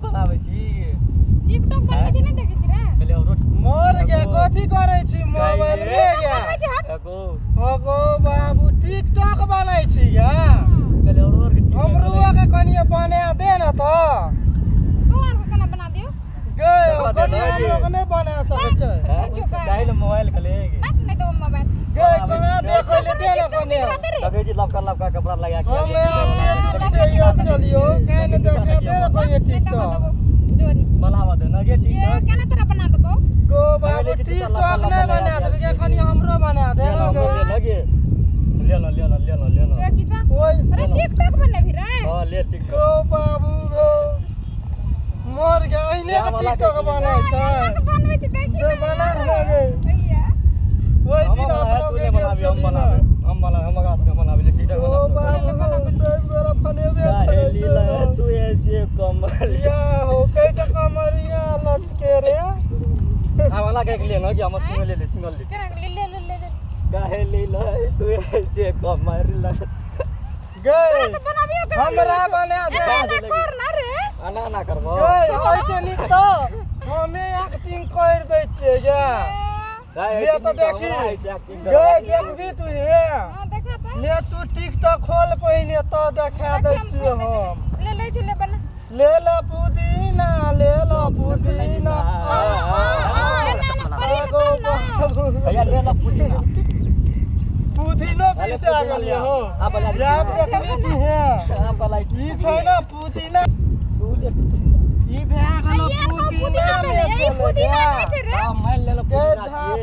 बनाबै छी टिकटॉक बनबै छी नहीं देखै छी रे कहले रोट मोर गे कथी करै छी मोबाइल ले गे एगो हगो बाबू टिकटॉक बनै छी गे कहले और हमरो के कनिए बना दे ना तो तोहर के केना बना दियो गे कनिए हमरो के नहीं बना सकै छै डायल मोबाइल कहले बात नहीं तो मोबाइल गे कना देखै ले दे ना कनिए लगे जी लपका कपड़ा लगा के हमें आते दूर से ये चलियो कहने देखे दे ना कनिए टिकटॉक जोनी बनावा दे ना गे ये टिकटॉक केना तोरा बना देबो गो बाबू टिकटॉक नहीं बना देबे के कनिए हमरो बना दे ना गे लगे ले लो ये कीटा ओए अरे टिकटॉक बनने भी रे हां ले टिकटॉक गो बाबू गो मोर गे अइने के टिकटॉक बनै छै बनबै छी देखी गे बना ना गे भैया ओइ दिन अपना के गेल हम बनावे ले टिकटॉक ओ बनावे बाबू मेरा फनेबे करे ली छै तू ऐसे कमर या हो कई त कमरिया लचके रे वाला के लिए ना कि हम सिंगल ले सिंगल ले केना ले काहे ली तू ऐसे कमर ल गए तो बनाबियो के हमरा बना दे कर ना रे ना करबो गए ऐसे निक तो हमें एक्टिंग कर दै छियै या ले तो देखी गए देखबी तू हे हां देखा त ले तू टिकटॉक खोल पहिने तो देखा दै छियै हम ले ले बना ले ला पुदीना भैया ले लो पुदीना पुदीनो फिर से आ गेलिए हो याब देखबी तू हे आप वाला ई छै ना पुदीना ई भए गेलो पुदीना में ये पुदीना नहीं छे रे हां मान ले लो के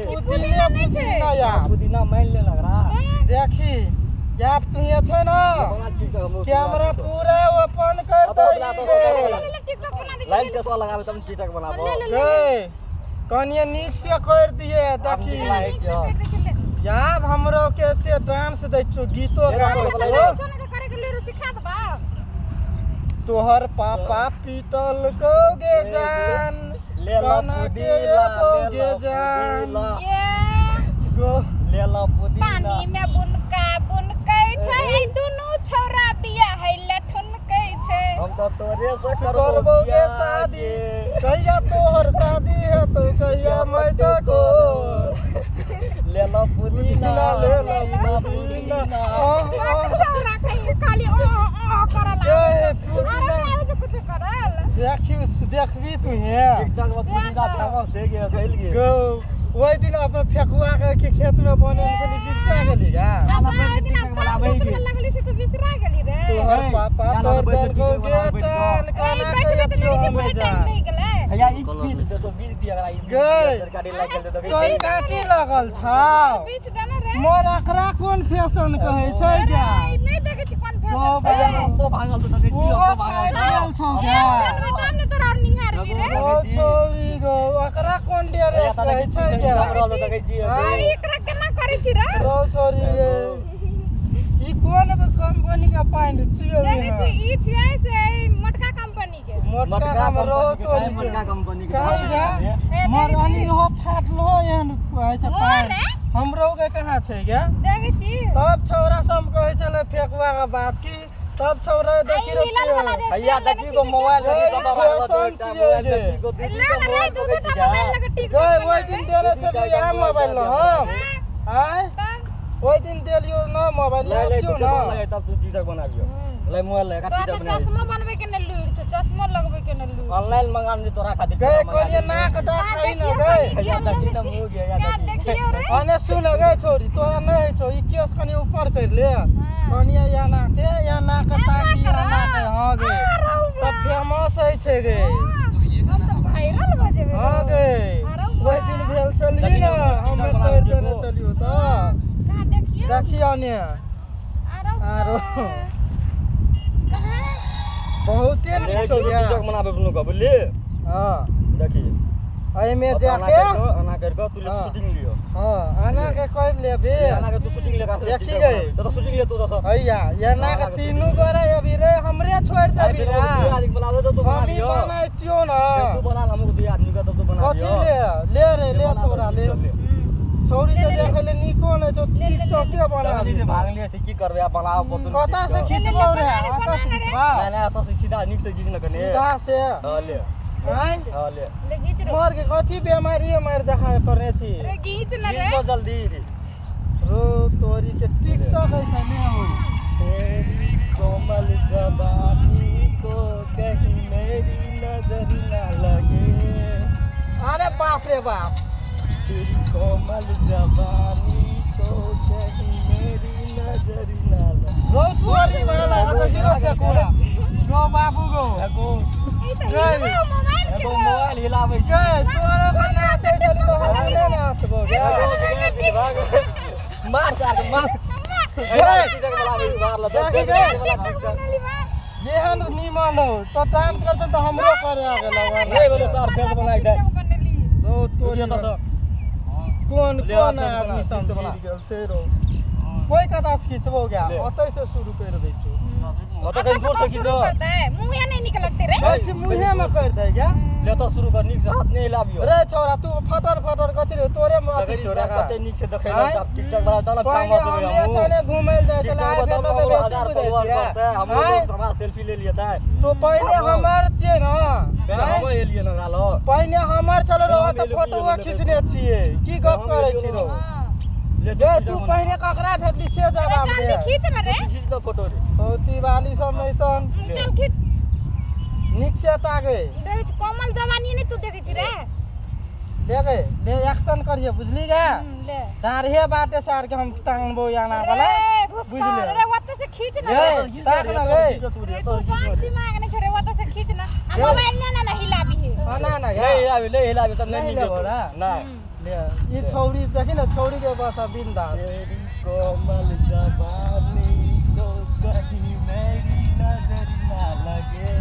पुदीना झा पुदीना या पुदीना मान ले लग रहा देखी याब तू ये छै ना कैमरा पूरा ओपन कर दे टिकटॉक बना दे लाइन चश्मा लगावे तब टिकटॉक बनाबो गए कनिए नीक से कर दिए देखी याब हमरो के से डांस दै छो गीतो गाबै छो सोना के करे के ले सिखा दबा तोहर पापा पीतल को गे जान ले लो पुदीना गे जान ये गो ले लो पुदीना पानी में बुनका छै ई दुनु छौरा बिया है लठुन कै छै हम तो तोरे से करबो गे शादी कहिया तोहर शादी है तो कहिया मैटा को ले लो पुदीना ले लो पुदीना छौरा कहीं खाली ओ करला ए पुदीना अरे कुछ करल देखबी तू हे टिकटॉक में पुदीना फेमस है गे गइल गे गो ओइ दिन अपन फेकुआ के खेत में बने छली बिरसा गेली गा लगली से तो बिसरा गेली रे तोहर पापा तोर दल को गेटन काना के अतियो में जा भैया ई बीज दे तो बीज दिया अगर गए सरकारी लाग गेल तो चल काटी लगल छाव बीच देना रे मोर अकरा कोन फैशन कहै छै गा नहीं देखे छी कोन ओ फैशन भैया तो भागल तो देखे ओ भागल छौ गा ने तोरा निहार भी रे ओ छोरी गो अकरा कोन ड्रेस कहै छै गा हमरा तो देखे छी एकरा केना करै छी रे रो छोरी गे ई कोन कंपनी के पैंट छियै देखे छी ई छियै से मोटका कंपनी के मोटका हम रो तोरी मोटका कंपनी के कहाँ गा मोर अनि हो फाटलो एहन कहै छै पैंट हमरो के कहाँ छै गा देखे छी तब छौरा सब कहै छले फेकुआ के बाप की तब छौरा देखि रे भैया देखी को मोबाइल देखी तो फैशन छियै गे मोबाइल तो देखी गए ओइ दिन देले छलियो यहाँ मोबाइल ल हम आय ओइ दिन देलियो न मोबाइल ले लेछियो न तब तू टिकटॉक बनाबियो ले मोबाइल ले तो टिकटॉक बना चश्मा बनवे के न लूर छ चश्मा लगवे के न लूर ऑनलाइन मंगा ली तोरा खातिर गए कोनिए नाक देखाई न गए भैया देखी तो मुंह गया क्या देखियो रे अने सुन गए छोरी तोरा नहीं छौ ई केस कनी ऊपर कर ले कनिए या नाक ताकी या नाक हां गे तब फेमस है छै गे हम तो वायरल बजेबे हां गे ओइ दिन भेल छली न हम तोड़ देने चलियो त कहां देखियो देखियो ने आरो बहुते नीक छौ गे टिकटॉक बनाबे कोनो का बुझली हां देखी एहि में जाके आना करके तू शूटिंग लियो हां आना के कर लेबे आना के तू शूटिंग ले कर देखी गए तो शूटिंग ले तू तो हैया ये ना के तीनू गोरे अभी रे हमरे छोड़ देबी ना आदमी बना दे तो तू बना हम ही लियो बनाई छियो ना तू बना हमको दे आदमी का तो तू बना कथी लियो ले रे ले छोरा ले छौरी के देखे ले निको नै छौ टिकटॉक के बना जल्दी से भाग लिए से की करबे आप बनाओ कतु कता से खिचबौ रे आता से खिचबा नहीं नहीं आता से सीधा नीचे से खींच न कने सीधा से ले हैं ले ले घीच रे मोर के कथि बीमारी मार देखा करने छी रे घीच न रे खींच दो जल्दी रो तोरी के टिकटॉक है छने हो तेरी कोमल जवानी को कहीं मेरी नजर ना लगे अरे बाप रे बाप तेरी कोमल जवानी को कहीं मेरी नजर ना लगे रो तोरी वाला तो हीरो के कोला गो बाबू गो एगो ई त मोबाइल के एगो मोबाइल हिलाबै छै के तोरो के नाचे चली तो हम नै नाचबो गे मार सार मार जेहन निमन हो तो डांस करते तो हमरो करे आ गेल नहीं बोलो सर फेर बनाई दे रो तोरी तो कौन ले कौन आ, आदमी ले आ, समझ बना। गेल से रो कोई कथा से खिचबो गया ले। ओतै से शुरू कर दै छी तो कहीं जोर से खींच दो मुंह या नहीं निकलते रे ऐसे मुंहे में कर दे क्या ले तो शुरू कर नीक से हाथ नहीं हिलाबियो रे छोरा तू फटर फटर कथि रे तोरे में अथि छोरा का कते नीक से देखे आँय? सब टिकटॉक वाला तना पहले फेमस हो हमरे गया सने घुमैल जाय छला आइ फेर तो बेसी बुझै छियै हम लोग हमारा सेल्फी ले लिया था तो पहले हमर छियै न पहले हम ले लिए ना गालो पहले हमर चल रहो ले तो लो, फोटो ले लो, खींचने छियै की गप करे छी रो ले जे तू पहले ककरा भेटली से जवाब जल्दी दे खींच न रे खींच दो फोटो रे होती वाली सब में तो चल खींच निक से तागे देख कोमल जवानी नहीं तू देखे छी रे ले गए ले एक्शन करिए बुझली गे ले दाढ़े बाटे सार के हम टांगबो याना वाला रे भुसकर रे वत से खींच न रे गे ताक ना गे रे तू शांत दिमाग नहीं छोरे वत से खींच न मोबाइल ना हिलाबी है खाना ना गे ले हिलाबी तब नहीं नहीं ले लेबो रा ना ले ये छौरी देखी ना छौरी के बस बिंदास तेरी कोमल जवानी को कहीं मेरी नजर ना लगे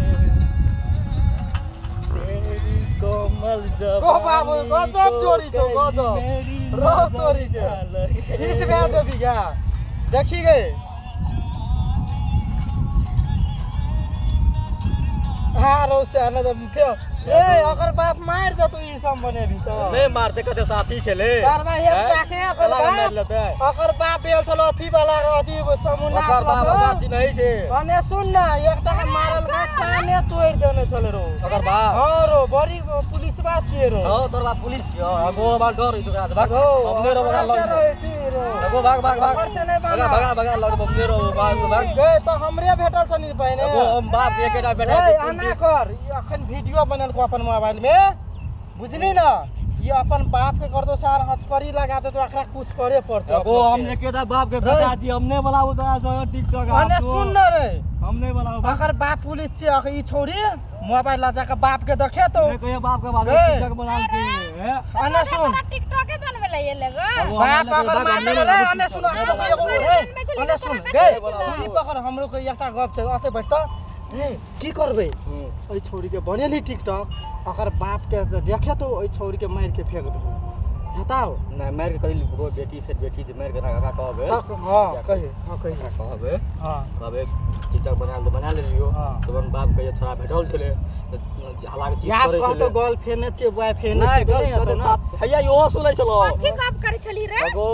तेरी कोमल जवानी को बाबू गजब चोरी छौ गजब रो तोरी के हिट भे देबी गे देखी गए हाँ रो से न तो फिर ए अगर बाप मार दे तो ई सब बनेबी तो नहीं मारते कते साथी छले बारमा एक टाके अगर मार लेते है अगर बाप बेल छलो अथी वाला अथी समुना ओकर बाप बाची नहीं छे अने सुन ना एक टाका मारल का काने तोड़ देने चले रो ओकर बाप हां रो बड़ी पुलिस बात छिए रो हां तोर बाप पुलिस छियो अगो बाल डर ई तो भाग हमने रो बगा लग अगो भाग भाग भाग भगा भगा लग हमने रो भाग भाग गए तो हमरे भेटल छनी पहिने अगो हम बाप एकेटा बेटा ए आना कर ई अखन वीडियो बनल को अपन मोबाइल में बुझली ना ये अपन बाप के कर दो सार हथकड़ी लगा दे तो एकरा कुछ करे पड़तो अगो हम एकेटा बाप के बेटा छी हमने वाला उधर जो टिकटॉक अने सुन न रे हमने वाला अगर बाप पुलिस छी अख ई छोरी मोबाइल ला जाके बाप के देखे तो कहियो बाप के बाप गए। टिकटॉक बना के हैं अने सुन टिकटॉक के बनवे ला ये लगो बाप अगर माने रे अने सुन अने सुन गए सुनी पकड़ हमरो के एकटा गप छै अते बैठ त रे की करबे ओइ छोरी के बनेली टिकटॉक अगर बाप के देखे तो ओइ छोरी के मार के फेंक दो हटाओ ना मार के कहिली गो बेटी से बेटी जे मार के ना का कहबे तक हां कहे कहबे हां कहबे टिकटॉक बना ले लियो हाँ। तो अपन बाप के थोड़ा भेटल छले हालांकि चीज याद करे कह तो गर्ल फ्रेंड छै बॉय फ्रेंड छै नहीं हतो ना हैया यो सुनै छलो कथि गप करे छली रे अगो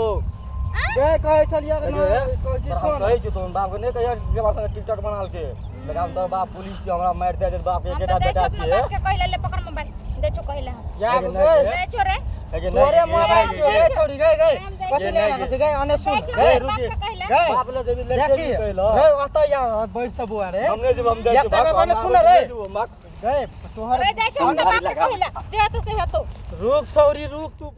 गए कहे छलिए कि कहियो रे किछो कहि जो तुम बाप के नहीं कहियो के बात टिकटॉक बनाल के लगाम तो बाप पुलिस छी हमरा मार दे बाप के हम एकेटा तो दे बेटा छो अपना छी बाप के कहले ले पकड़ मोबाइल दे छो कहले हम याद नहीं, गए दे छो रे तोरे मोबाइल जो है छोड़ी गए गए कथि ये ले नहीं, लगा गए अने सुन दे छो गए बाप रुकिए। के कहले गए बाप ले देबी ले देखी कहलो रे अत या बैठ त बुआ रे हमने जब हम जाई एकटा के बने सुन रे मक गए तोहर रे दे छो अपना बाप के कहले जे तो से हतो रुक सौरी रुक तू